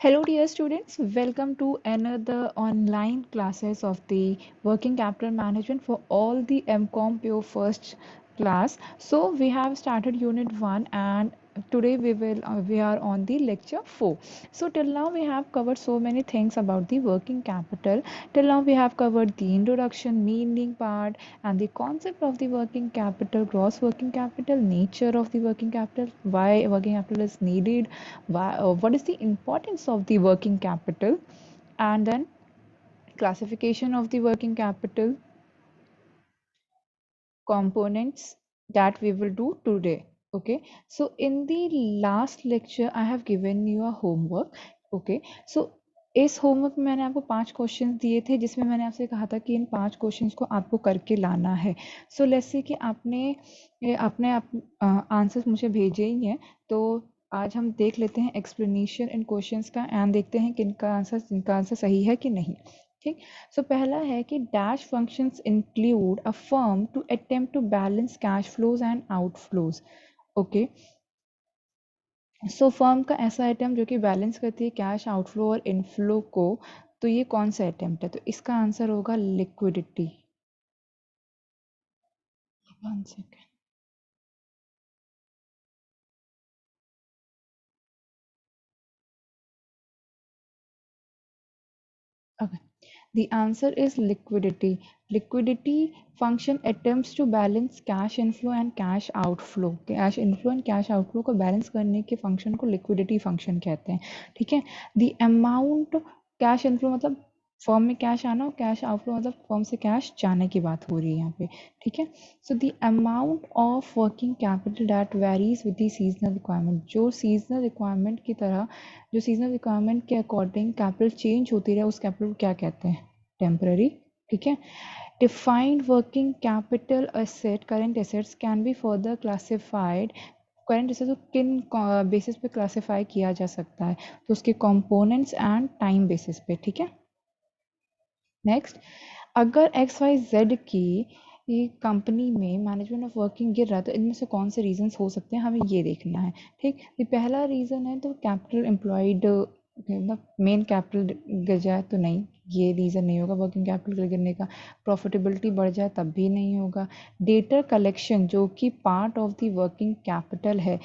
Hello dear students, welcome to another online classes of the Working Capital Management for all the MCOM Pure first class. So we have started unit 1 and today we are on the lecture 4. So till now we have covered so many things about the working capital. Till now we have covered the introduction, meaning part and the concept of the working capital, gross working capital, nature of the working capital, why working capital is needed, what is the importance of the working capital, and then classification of the working capital components that we will do today. Okay, so in the last lecture I have given you a homework. Okay, so इस homework में मैंने आपको 5 questions दिए थे जिसमें मैंने आपसे कहा था कि इन 5 क्वेश्चंस को आपको करके लाना है. सो लेट्स से कि आपने आंसर्स मुझे भेजे ही हैं, तो आज हम देख लेते हैं एक्सप्लेनेशन इन क्वेश्चंस का एंड देखते हैं जिनका आंसर सही है कि नहीं. ठीक. सो पहला है कि dash functions include a firm to attempt to balance cash flows and outflows. Okay, so firm का ऐसा अटेम्प्ट जो कि बैलेंस करती है कैश आउटफ्लो और इनफ्लो को, तो ये कौन सा अटेम्प्ट है? तो इसका आंसर होगा liquidity. One second. Okay. The answer is liquidity. Liquidity function attempts to balance cash inflow and cash outflow. Cash inflow and cash outflow को balance करने के function को liquidity function कहते हैं. ठीक है. The amount cash inflow मतलब firm में कैश आना और कैश आउटफ्लो मतलब फर्म से कैश जाने की बात हो रही है यहाँ पे. ठीक है. So the amount of working capital that varies with the seasonal requirement, जो सीजनल रिक्वायरमेंट की तरह, जो सीजनल रिक्वायरमेंट के अकॉर्डिंग कैपिटल चेंज होती रहे, उस कैपिटल को क्या कहते हैं? टेम्पररी. ठीक है. Defined working capital asset, current assets can be further classified. Current assets को किन बेसिस पे क्लासिफाई किया जा सकता है? तो उसके कंपोनेंट्स एंड टाइम बेसिस पे. ठीक है. नेक्स्ट, अगर एक्स वाई जेड की ये कंपनी में मैनेजमेंट ऑफ वर्किंग गिर रहा है तो इनमें से कौन से रीजंस हो सकते हैं, हमें ये देखना है. ठीक. ये पहला रीज़न है तो कैपिटल एम्प्लॉयड, मतलब मेन कैपिटल गिर जाए तो नहीं, ये रीज़न नहीं होगा वर्किंग कैपिटल गिरने का. प्रॉफिटेबिलिटी बढ़ जाए तब भी नहीं होगा. डेटर कलेक्शन जो कि part of the working capital है,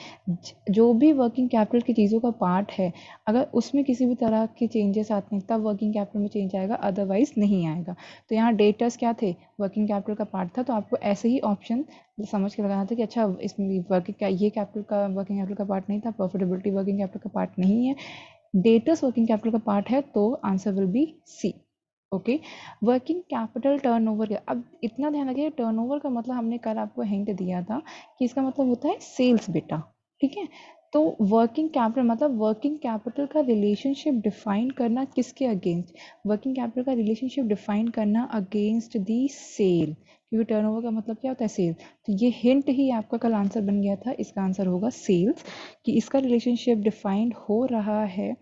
जो भी वर्किंग कैपिटल की चीज़ों का पार्ट है, अगर उसमें किसी भी तरह के चेंजेस आते हैं तब वर्किंग कैपिटल में चेंज आएगा, अदरवाइज नहीं आएगा. तो यहाँ डेटर्स क्या थे? वर्किंग कैपिटल का पार्ट था. तो आपको ऐसे ही ऑप्शन समझ के लगाना था कि अच्छा इसमें ये कैपिटल का वर्किंग कैपिटल का पार्ट नहीं था, प्रॉफिटेबिलिटी वर्किंग कैपिटल का पार्ट नहीं है, डेटर्स वर्किंग कैपिटल का पार्ट है, तो answer will be C. Okay. Working capital turnover. अब इतना ध्यान रखिए, टर्नओवर का मतलब हमने कल आपको हिंट दिया था कि इसका मतलब होता है सेल्स बेटा. ठीक है. तो वर्किंग कैपिटल मतलब वर्किंग कैपिटल का रिलेशनशिप डिफाइन करना किसके अगेंस्ट? वर्किंग कैपिटल का रिलेशनशिप डिफाइन करना अगेंस्ट दी सेल, क्योंकि टर्नओवर का मतलब क्या होता है? सेल. तो ये हिंट ही आपका कल आंसर बन गया था. इसका आंसर होगा सेल्स, कि इसका रिलेशनशिप डिफाइंड हो रहा है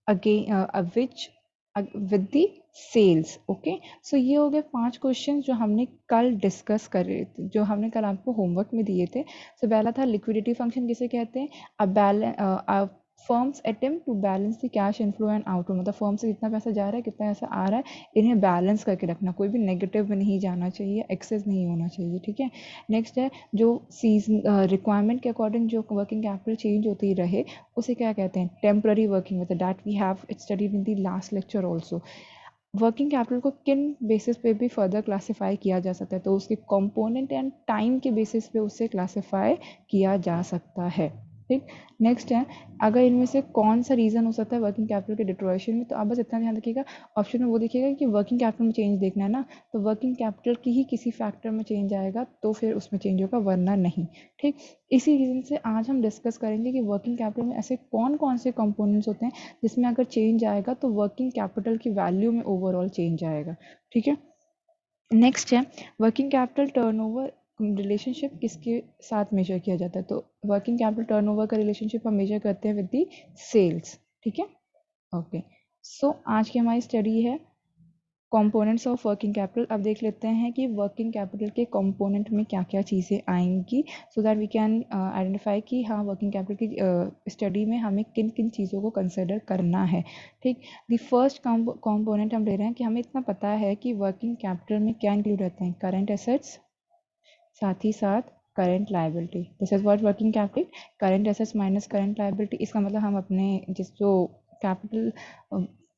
again which with the cells. Okay. So ये हो गए 5 क्वेश्चन जो हमने कल डिस्कस कर रहे थे, जो हमने कल आपको होमवर्क में दिए थे. सो पहला था लिक्विडिटी फंक्शन किसे कहते हैं? A firm's attempt to balance the cash inflow and outflow, मतलब फर्म से कितना पैसा जा रहा है, कितना पैसा आ रहा है, इन्हें बैलेंस करके रखना. कोई भी नेगेटिव में नहीं जाना चाहिए, एक्सेस नहीं होना चाहिए. ठीक है. नेक्स्ट है जो सीजन रिक्वायरमेंट के अकॉर्डिंग जो वर्किंग कैपिटल चेंज होती रहे, उसे क्या कहते हैं? टेम्पररी वर्किंग मतलब that we have studied in the last lecture also. Working capital को किन बेसिस पे भी फर्दर क्लासिफाई किया जा सकता है? तो उसके कंपोनेंट एंड टाइम के बेसिस पे उसे क्लासिफाई किया जा सकता है. ठीक. नेक्स्ट है, अगर इनमें से कौन सा रीज़न हो सकता है वर्किंग कैपिटल के डिट्रोएशन में? तो आप बस इतना ध्यान रखिएगा, ऑप्शन में वो देखिएगा कि वर्किंग कैपिटल में चेंज देखना है ना, तो वर्किंग कैपिटल की ही किसी फैक्टर में चेंज आएगा तो फिर उसमें चेंज होगा, वरना नहीं. ठीक. इसी रीज़न से आज हम डिस्कस करेंगे कि वर्किंग कैपिटल में ऐसे कौन कौन से कंपोनेंट्स होते हैं जिसमें अगर चेंज आएगा तो वर्किंग कैपिटल की वैल्यू में ओवरऑल चेंज आएगा. ठीक है. नेक्स्ट है वर्किंग कैपिटल टर्नओवर रिलेशनशिप किसके साथ मेजर किया जाता है? तो वर्किंग कैपिटल टर्नओवर का रिलेशनशिप हम मेजर करते हैं विद दी सेल्स. ठीक है. ओके. सो आज की हमारी स्टडी है कंपोनेंट्स ऑफ वर्किंग कैपिटल, अब देख लेते हैं कि वर्किंग कैपिटल के कंपोनेंट में क्या क्या चीज़ें आएंगी, so that we can identify कि हाँ वर्किंग कैपिटल की स्टडी में हमें किन किन चीज़ों को कंसिडर करना है। ठीक, द फर्स्ट कंपोनेंट हम ले रहे हैं कि हमें इतना पता है कि वर्किंग कैपिटल में क्या इंक्लूड रहते हैं, करंट एसेट्स, साथ ही साथ current liability. This is what working capital, current assets minus current liability. इसका मतलब हम अपने जिस जो capital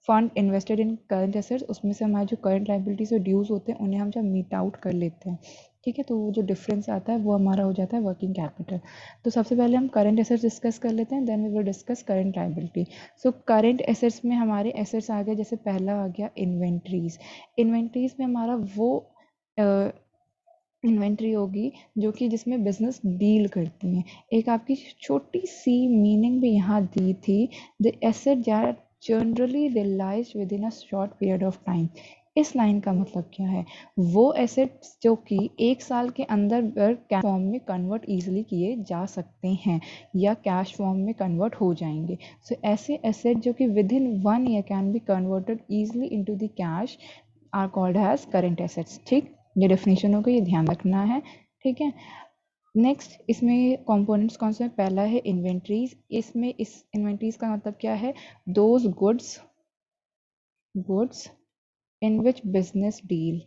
fund invested in current assets उसमें से हमारे जो करंट लायबिलिटी से ड्यूज होते हैं उन्हें हम जब मीट आउट कर लेते हैं, ठीक है, तो वो जो डिफरेंस आता है वो हमारा हो जाता है वर्किंग कैपिटल। तो सबसे पहले हम करंट एसेट्स डिस्कस कर लेते हैं, then we will discuss current liability. So current assets में हमारे एसेट्स आ गए, जैसे पहला आ गया इन्वेंट्रीज। इन्वेंट्रीज में हमारा वो इन्वेंट्री होगी जो कि जिसमें बिजनेस डील करती हैं। एक आपकी छोटी सी मीनिंग भी यहाँ दी थी, the asset that generally realise within a short period of time. इस लाइन का मतलब क्या है, वो एसेट्स जो कि एक साल के अंदर कैश फॉर्म में कन्वर्ट इजीली किए जा सकते हैं या कैश फॉर्म में कन्वर्ट हो जाएंगे। सो ऐसे एसेट जो कि within 1 year can be converted easily into the cash are called as current assets. ठीक, ये डेफिनेशन होगा, ये ध्यान रखना है। ठीक है, नेक्स्ट इसमें कंपोनेंट्स कौन से हैं, पहला है इन्वेंट्रीज। इसमें इस इन्वेंट्रीज का मतलब क्या है, those goods in which business deal.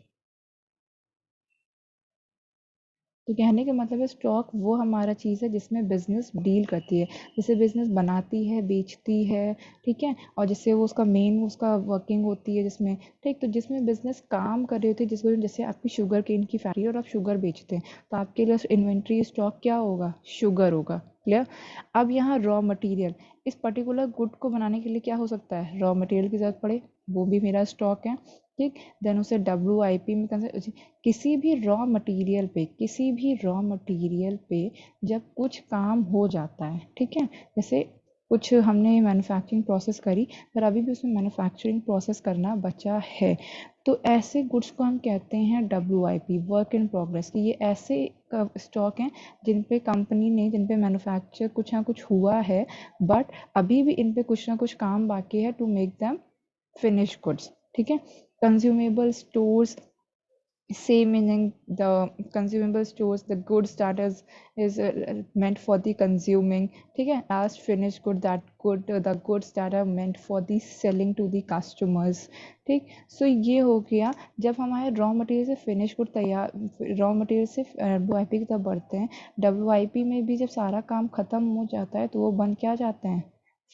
तो कहने का मतलब है स्टॉक वो हमारा चीज़ है जिसमें बिजनेस डील करती है, जैसे बिजनेस बनाती है, बेचती है, ठीक है, और जिससे वो उसका मेन उसका वर्किंग होती है जिसमें, ठीक, तो जिसमें बिजनेस काम कर रही होती है, जिसको जैसे आपकी शुगर केन की फैक्ट्री है और आप शुगर बेचते हैं, तो आपके लिए इन्वेंट्री स्टॉक क्या होगा, शुगर होगा। क्लियर। अब यहाँ रॉ मटेरियल, इस पर्टिकुलर गुड को बनाने के लिए क्या हो सकता है, रॉ मटेरियल की जरूरत पड़े, वो भी मेरा स्टॉक है। ठीक, देन उसे WIP में किसी भी रॉ मटेरियल पे जब कुछ काम हो जाता है, ठीक है, जैसे कुछ हमने मैन्युफैक्चरिंग प्रोसेस करी पर अभी भी उसमें मैन्युफैक्चरिंग प्रोसेस करना बचा है, तो ऐसे गुड्स को हम कहते हैं WIP, वर्क इन प्रोग्रेस, कि ये ऐसे स्टॉक हैं जिन पे कंपनी ने, जिन पे मैन्युफैक्चर कुछ ना कुछ हुआ है, बट अभी भी इन पे कुछ ना कुछ काम बाकी है to make them finish goods. ठीक है, consumable stores, same meaning, the consumable stores, the goods that is meant for the consuming, ठीक है, last finished good, that good the goods that are meant for the selling to the customers। ठीक, सो ये हो गया जब हमारे raw material से finish good तैयार, रॉ मटेरियल से WIP की तरफ बढ़ते हैं, WIP में भी जब सारा काम खत्म हो जाता है तो वो बन क्या जाते हैं,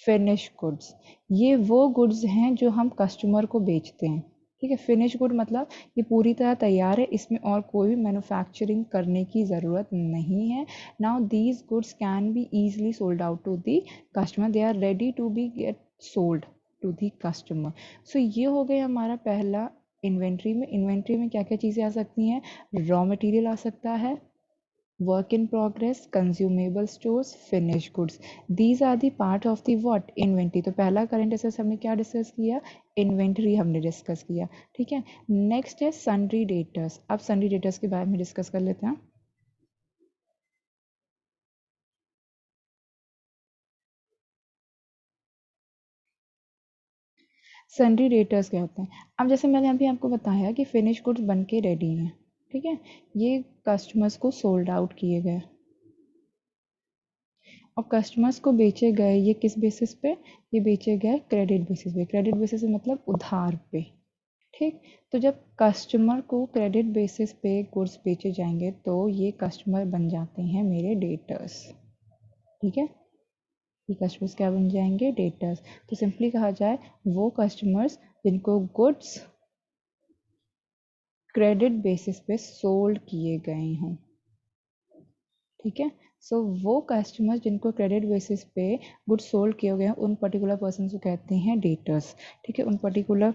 फिनिश गुड्स। ये वो गुड्स हैं जो हम कस्टमर को बेचते हैं। ठीक है, फिनिश गुड मतलब ये पूरी तरह तैयार है, इसमें और कोई भी मैन्युफैक्चरिंग करने की ज़रूरत नहीं है। Now these goods can be easily sold out to the customer, they are ready to be get sold to the customer. So ये हो गया हमारा पहला इन्वेंट्री में। इन्वेंट्री में क्या क्या चीज़ें आ सकती हैं, रॉ मटेरियल आ सकता है, work in progress, consumable stores, finished goods, these are the part of the what, inventory। तो पहला करंट एसेट्स हमने क्या डिस्कस किया, इन्वेंट्री हमने डिस्कस किया। ठीक है, नेक्स्ट है सन्ड्री डेटर्स। अब सन्ड्री डेटर्स के बारे में डिस्कस कर लेते हैं। सन्ड्री डेटर्स क्या होते हैं, अब जैसे मैंने अभी आपको बताया कि फिनिश गुड्स बन के रेडी हैं, ठीक है, ये कस्टमर्स को सोल्ड आउट किए गए और कस्टमर्स को बेचे गए, ये किस बेसिस पे, ये बेचे गए क्रेडिट बेसिस पे। क्रेडिट बेसिस मतलब उधार पे। ठीक, तो जब कस्टमर को क्रेडिट बेसिस पे गुड्स बेचे जाएंगे तो ये कस्टमर बन जाते हैं मेरे डेटर्स। ठीक है, ये कस्टमर्स क्या बन जाएंगे, डेटर्स। तो सिंपली कहा जाए वो कस्टमर्स जिनको गुड्स क्रेडिट बेसिस पे सोल्ड किए गए हों। ठीक है, सो वो कस्टमर्स जिनको क्रेडिट बेसिस पे गुड्स सोल्ड किए गए हैं उन पर्टिकुलर पर्सन को कहते हैं डेटर्स। ठीक है, उन पर्टिकुलर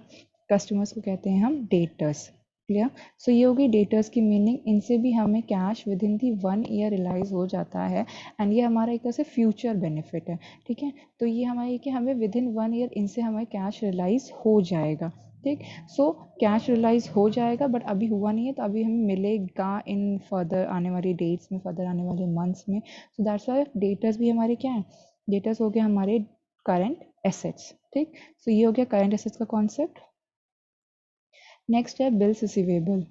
कस्टमर्स को कहते हैं हम डेटर्स। क्लियर। सो ये होगी डेटर्स की मीनिंग, इनसे भी हमें cash within the 1 year realise हो जाता है एंड ये हमारा एक तरह से फ्यूचर बेनिफिट है। ठीक है, तो ये हमारे कि हमें विद इन 1 ईयर इनसे हमें कैश रिलाइज हो जाएगा। ठीक, सो कैश रिलाइज हो जाएगा बट अभी हुआ नहीं है, तो अभी हमें मिलेगा इन फर्दर आने वाली डेट्स में, फर्दर आने वाले मंथ्स में। सो दैट्स वाई डेटर्स भी हमारे क्या हैं, डेटर्स हो गए हमारे करंट एसेट्स। ठीक, सो ये हो गया करंट एसेट्स का कॉन्सेप्ट। नेक्स्ट है बिल्स रिसीवेबल।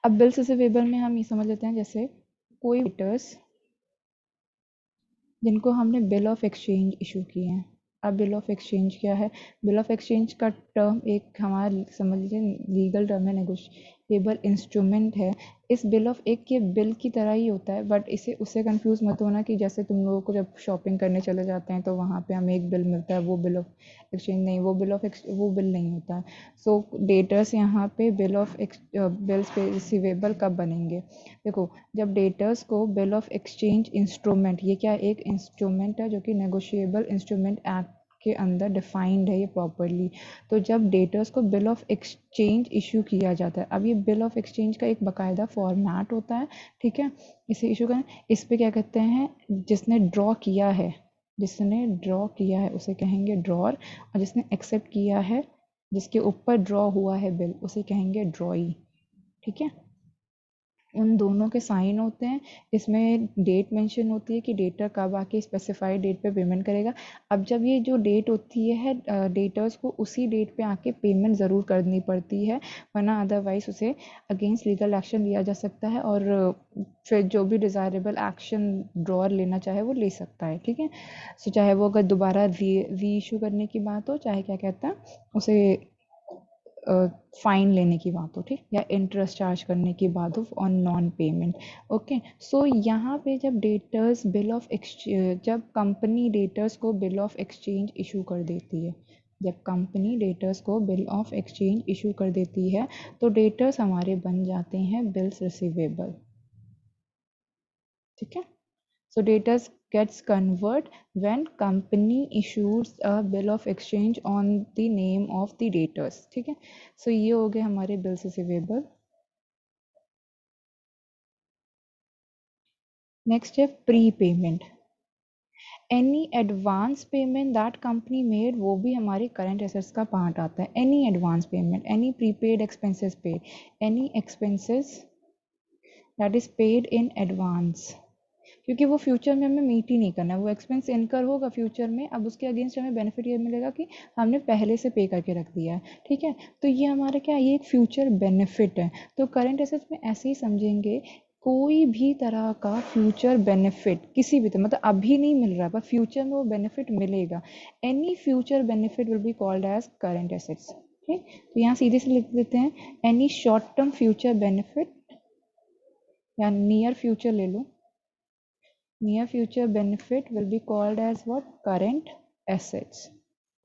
अब बिल्स रिसीवेबल में हम ये समझ लेते हैं, जैसे कोई डेटर्स जिनको हमने बिल ऑफ एक्सचेंज इशू किए हैं। अब बिल ऑफ एक्सचेंज क्या है? बिल ऑफ एक्सचेंज का टर्म एक हमारा समझ लीजिए लीगल टर्म है, नेगोशिएबल इंस्ट्रूमेंट है। इस बिल ऑफ एक के बिल की तरह ही होता है, बट इसे उससे कंफ्यूज मत होना कि जैसे तुम लोगों को जब शॉपिंग करने चले जाते हैं तो वहाँ पे हमें एक बिल मिलता है, वो बिल ऑफ एक्सचेंज नहीं, वो बिल नहीं होता है। सो डेटर्स यहाँ पे बिल्स पे रिसीवेबल कब बनेंगे? देखो, जब डेटर्स को बिल ऑफ एक्सचेंज इंस्ट्रूमेंट, ये क्या एक इंस्ट्रूमेंट है जो कि नेगोशिएबल इंस्ट्रूमेंट एक्ट के अंदर डिफाइंड है ये प्रॉपरली। तो जब डेटर्स को बिल ऑफ एक्सचेंज इशू किया जाता है, अब ये बिल ऑफ एक्सचेंज का एक बकायदा फॉर्मेट होता है, ठीक है, इसे इशू करें। इस पे क्या कहते हैं, जिसने ड्रॉ किया है उसे कहेंगे ड्रॉर, और जिसने एक्सेप्ट किया है, जिसके ऊपर ड्रॉ हुआ है बिल, उसे कहेंगे ड्रॉई, ठीक है। उन दोनों के साइन होते हैं, इसमें डेट मेंशन होती है कि डेटर कब आके स्पेसिफाइड डेट पे पेमेंट करेगा। अब जब ये जो डेट होती है, डेटर्स को उसी डेट पे आके पेमेंट ज़रूर करनी पड़ती है, वरना अदरवाइज उसे अगेंस्ट लीगल एक्शन लिया जा सकता है, और फिर जो भी डिज़ायरेबल एक्शन ड्रॉअर लेना चाहे वो ले सकता है, ठीक है। सो चाहे वो अगर दोबारा री इशू करने की बात हो, चाहे क्या कहता है उसे फाइन लेने की बात हो, ठीक, या इंटरेस्ट चार्ज करने की बात हो ऑन नॉन पेमेंट। ओके, सो यहाँ पे जब कंपनी डेटर्स को बिल ऑफ एक्सचेंज इशू कर देती है, जब कंपनी डेटर्स को बिल ऑफ एक्सचेंज इशू कर देती है, तो डेटर्स हमारे बन जाते हैं बिल्स रिसीवेबल, ठीक है। So debtors gets convert when company issues a bill of exchange on the name of the debtors, ठीक है। So ये हो गए हमारे bills receivable। नेक्स्ट है pre payment. Any advance payment that company made, वो भी हमारे करंट एसेट्स का पार्ट आता है। Any advance payment, any prepaid expenses paid, any expenses that is paid in advance, क्योंकि वो फ्यूचर में हमें मीट ही नहीं करना है, वो एक्सपेंस इनकर होगा फ्यूचर में, अब उसके अगेंस्ट हमें बेनिफिट ये मिलेगा कि हमने पहले से पे करके रख दिया है, ठीक है। तो ये हमारा क्या है, ये एक फ्यूचर बेनिफिट है। तो करंट एसेट्स में ऐसे ही समझेंगे, कोई भी तरह का फ्यूचर बेनिफिट किसी भी तरह, मतलब अभी नहीं मिल रहा पर फ्यूचर में वो बेनिफिट मिलेगा, any future benefit will be called as current assets, ठीक। तो यहाँ सीधे से लिख देते हैं, any short term future benefit या नियर फ्यूचर ले लो, near future benefit will be called as what, current assets,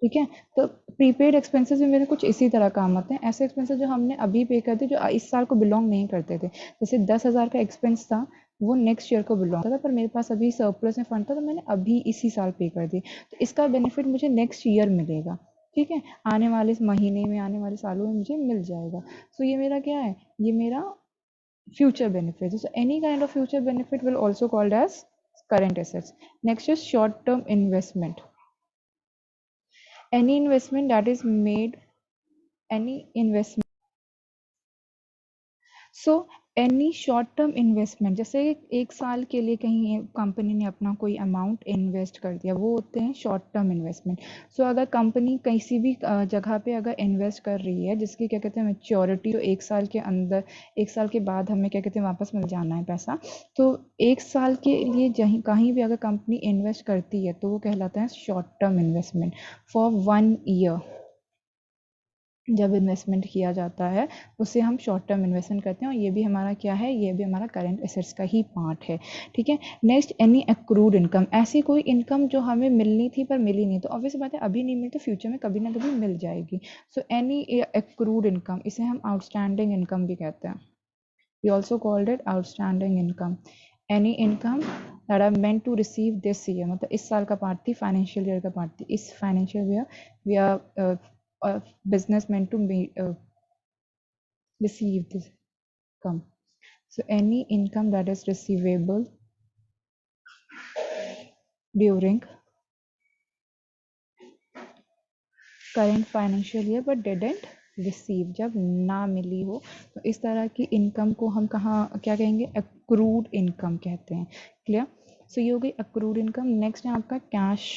ठीक है। तो प्रीपेड एक्सपेंसेस में मेरे कुछ इसी तरह काम आते हैं, ऐसे एक्सपेंसेस जो हमने अभी पे कर दिए, जो इस साल को बिलोंग नहीं करते थे। जैसे 10,000 का एक्सपेंस था, वो नेक्स्ट ईयर को बिलोंग था, पर मेरे पास अभी सरप्लस में फंड था, तो मैंने अभी इसी साल पे कर दी, तो इसका बेनिफिट मुझे नेक्स्ट ईयर मिलेगा, ठीक है, आने वाले महीने में, आने वाले सालों में मुझे मिल जाएगा। सो ये मेरा क्या है, ये मेरा future benefits. So any kind of future benefit will also called as current assets. Next is short term investment. Any investment that is made, any investment, so any short term investment, जैसे एक साल के लिए कहीं company ने अपना कोई amount invest कर दिया, वो होते हैं शॉर्ट टर्म इन्वेस्टमेंट। सो अगर कंपनी किसी भी जगह पे अगर इन्वेस्ट कर रही है जिसकी क्या कहते हैं मेच्योरिटी, तो एक साल के अंदर, एक साल के बाद हमें क्या कहते हैं वापस मिल जाना है पैसा, तो एक साल के लिए जहीं कहीं भी अगर कंपनी इन्वेस्ट करती है तो वो कहलाता है short term investment for 1 year. जब इन्वेस्टमेंट किया जाता है उसे हम शॉर्ट टर्म इन्वेस्टमेंट करते हैं, और ये भी हमारा क्या है, ये भी हमारा करंट एसेट्स का ही पार्ट है, ठीक है। नेक्स्ट, एनी एक्रूड इनकम, ऐसी कोई इनकम जो हमें मिलनी थी पर मिली नहीं, तो ऑब्वियस बात है अभी नहीं मिली तो फ्यूचर में कभी ना कभी मिल जाएगी। सो एनी एक्रूड इनकम, इसे हम आउटस्टैंडिंग इनकम भी कहते हैं, we also called it outstanding income. Any income that are meant to receive this year, मतलब इस साल का पार्ट थी, फाइनेंशियल ईयर का पार्ट थी, इस financial year we are business meant to be, receive this income. So any income that is receivable during current financial year but didn't receive, जब ना मिली हो, तो इस तरह की इनकम को हम कहाँ क्या कहेंगे, एक्रूड इनकम कहते हैं, क्लियर। सो ये हो गई अक्रूड इनकम। नेक्स्ट है आपका cash.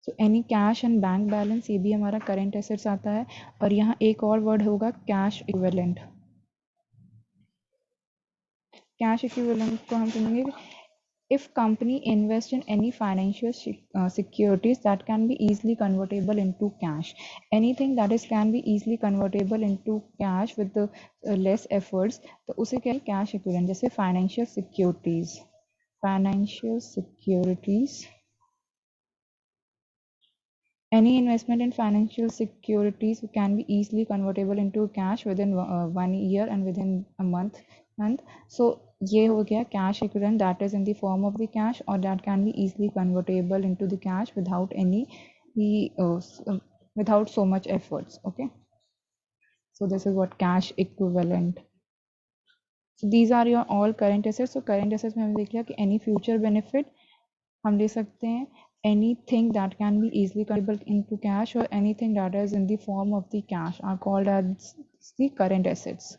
So any cash and bank balance, ये भी हमारा करेंट एसेट्स आता है। और यहाँ एक और वर्ड होगा कैश इक्विवेलेंट। कैश इक्विवेलेंट को हम समझेंगे, if company invest in any financial securities that can be easily convertible into cash, anything that is can be easily convertible into cash with the less efforts, तो उसे क्या है, cash equivalent. जैसे financial securities, financial securities, any investment in financial securities can be easily convertible into cash within 1 year and within a month. So ये हो गया cash equivalent, that is in the form of the cash or that can be easily convertible into the cash without any without so much efforts. Okay, so this is what cash equivalent. So these are your all current assets. So current assets में हमने देख लिया कि any future benefit हम ले सकते हैं, anything that can be easily convertible into cash or anything that is in the form of the cash are called as the current assets.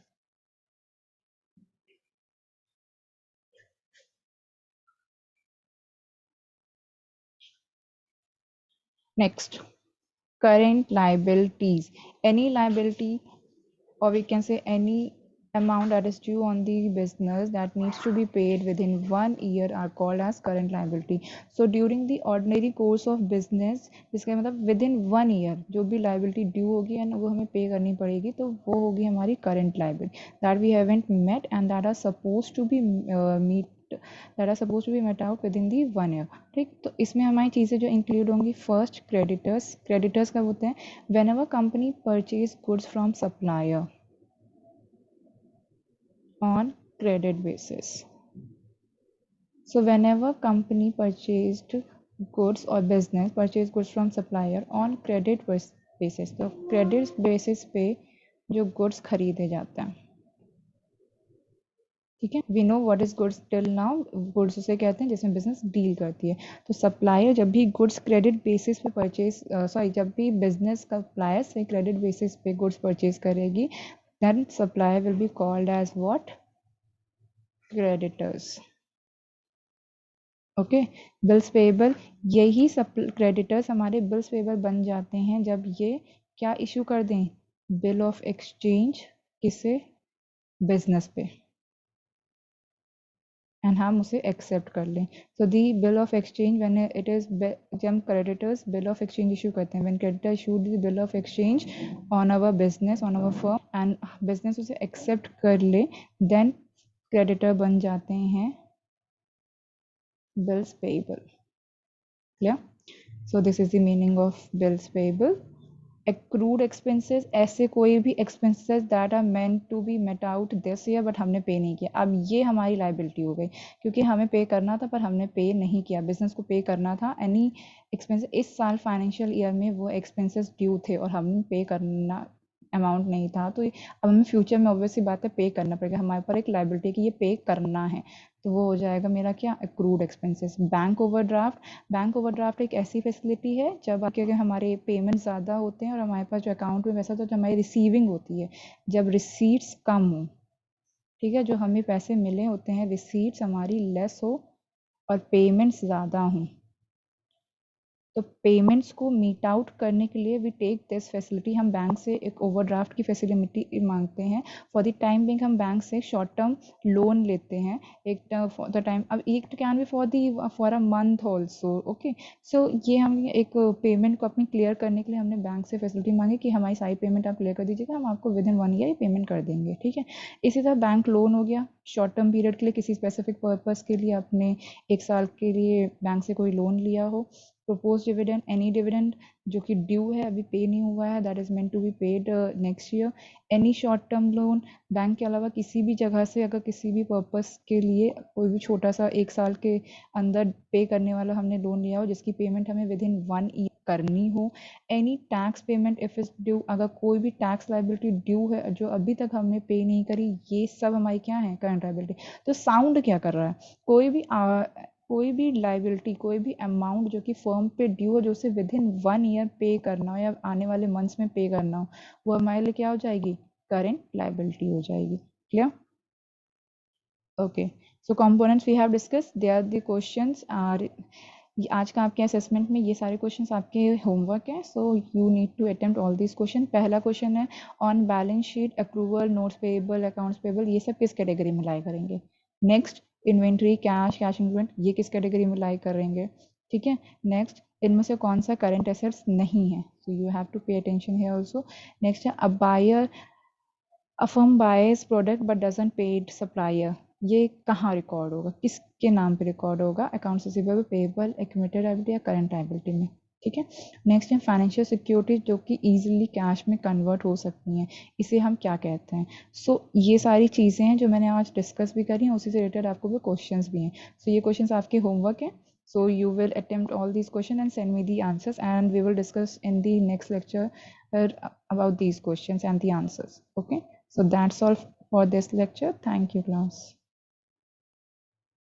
Next, current liabilities. Any liability, or we can say any amount that is due on the business that needs to be paid within 1 year are called as current liability. So during the ordinary course of business, जिसका मतलब within 1 year जो भी liability due होगी and वो हमें pay करनी पड़ेगी, तो वो होगी हमारी current liability that we haven't met and that are supposed to be met out within the 1 year. ठीक, तो इसमें हमारी चीज़ें जो इंक्लूड होंगी, फर्स्ट क्रेडिटर्स। क्रेडिटर्स कब होते हैं, when ever company purchase goods from supplier on credit basis. So whenever company purchased goods or business purchase goods from supplier on credit basis, तो credit basis पे जो goods खरीदे जाते हैं, ठीक है। We know what is goods till now, goods उसे कहते हैं जिसमें बिजनेस डील करती है। तो सप्लायर जब भी गुड्स क्रेडिट बेसिस पे परचेज जब भी बिजनेस का सप्लायर से क्रेडिट बेसिस पे गुड्स परचेज करेगी, then supplier will be called as what, creditors. Okay, bills payable, यही सब क्रेडिटर्स हमारे बिल्स पेएबल बन जाते हैं जब ये क्या इशू कर दें, बिल ऑफ एक्सचेंज, किसे, बिजनेस पे, एंड हम उसे एक्सेप्ट कर लें। So the bill of exchange when it is, जब हम creditors bill of exchange issue करते हैं, when creditor issued the bill of exchange on our business, on our firm, and business उसे एक्सेप्ट कर ले, देन क्रेडिटर बन जाते हैं bills payable. Clear? So this is the meaning of bills payable. Accrued expenses, ऐसे कोई भी expenses that are meant to be met out this year but हमने पे नहीं किया, अब ये हमारी liability हो गई, क्योंकि हमें पे करना था पर हमने पे नहीं किया, बिजनेस को पे करना था। एनी एक्सपेंसेस इस साल फाइनेंशियल ईयर में वो एक्सपेंसेस ड्यू थे और हमने पे करना अमाउंट नहीं था, तो अब हमें फ्यूचर में ऑब्वियसली बात है पे करना पड़ेगा, हमारे ऊपर एक लाइबिलिटी कि ये पे करना है, तो वो हो जाएगा मेरा क्या, accrued expenses. Bank overdraft, bank overdraft एक ऐसी फैसिलिटी है जब अगर हमारे पेमेंट ज़्यादा होते हैं और हमारे पास जो अकाउंट में पैसा, तो हमारी रिसीविंग होती है, जब रिसीट्स कम हो, ठीक है, जो हमें पैसे मिले होते हैं, रिसीट्स हमारी लेस हो और पेमेंट्स ज़्यादा हों, तो पेमेंट्स को मीट आउट करने के लिए वी टेक दिस फैसिलिटी, हम बैंक से एक ओवरड्राफ्ट की फैसिलिटी मांगते हैं। फॉर द टाइम बिंग हम बैंक से शॉर्ट टर्म लोन लेते हैं, एक फॉर द टाइम, अब एक can be for a month also. Okay, so ये हम एक पेमेंट को अपनी क्लियर करने के लिए हमने बैंक से फैसिलिटी मांगी कि हमारी सारी पेमेंट आप क्लियर कर दीजिएगा, हम आपको विद इन 1 ईयर पेमेंट कर देंगे, ठीक है। इसी तरह बैंक लोन हो गया, शॉर्ट टर्म पीरियड के लिए, किसी स्पेसिफिक पर्पज़ के लिए आपने 1 साल के लिए बैंक से कोई लोन लिया हो। प्रपोज डिविडेंड, एनी डिविडेंड जो कि ड्यू है, अभी पे नहीं हुआ है, that is meant to be paid next year. Any short term loan, bank के अलावा किसी भी जगह से अगर किसी भी पर्पस के लिए कोई भी छोटा सा 1 साल के अंदर पे करने वाला हमने लोन लिया हो जिसकी पेमेंट हमें विद इन 1 ईयर करनी हो। Any tax payment if is due, अगर कोई भी टैक्स लाइबिलिटी ड्यू है जो अभी तक हमने पे नहीं करी, ये सब हमारी क्या है, करंट लाइबिलिटी। तो साउंड क्या कर रहा है, कोई भी लाइबिलिटी, कोई भी अमाउंट जो कि फर्म पे ड्यू हो, जो उसे विद इन 1 ईयर पे करना हो या आने वाले मंथ्स में पे करना हो, वो हमारे लिए क्या हो जाएगी, करेंट लाइबिलिटी हो जाएगी। Clear? Okay, so components we have discussed. They are the questions are आज का आपके असेसमेंट में ये सारे क्वेश्चंस आपके होमवर्क है. So you need to attempt all this question. पहला क्वेश्चन है on balance sheet accrual notes payable accounts payable ये सब किस कैटेगरी में लाई करेंगे. Next inventory cash cash equivalent ये किस कैटेगरी में लाई करेंगे. ठीक है. नेक्स्ट इनमें से कौन सा करंट एसेट्स नहीं है. So you have to pay attention here also. Next है a buyer A firm buys product but doesn't pay its supplier. ये कहाँ रिकॉर्ड होगा, किसके नाम पे रिकॉर्ड होगा. Accounts receivable payable accumulated liability या करंट लायबिलिटी में. ठीक है. नेक्स्ट है फाइनेंशियल सिक्योरिटीज जो कि इजीली कैश में कन्वर्ट हो सकती हैं, इसे हम क्या कहते हैं. सो ये सारी चीज़ें हैं जो मैंने आज डिस्कस भी करी हैं, उसी से रिलेटेड आपको भी क्वेश्चंस भी हैं. सो ये क्वेश्चंस आपके होमवर्क हैं. So you will attempt all these questions and send me the answers, and we will discuss in the next lecture about these questions and the answers. Okay. So that's all for this lecture. Thank you, class.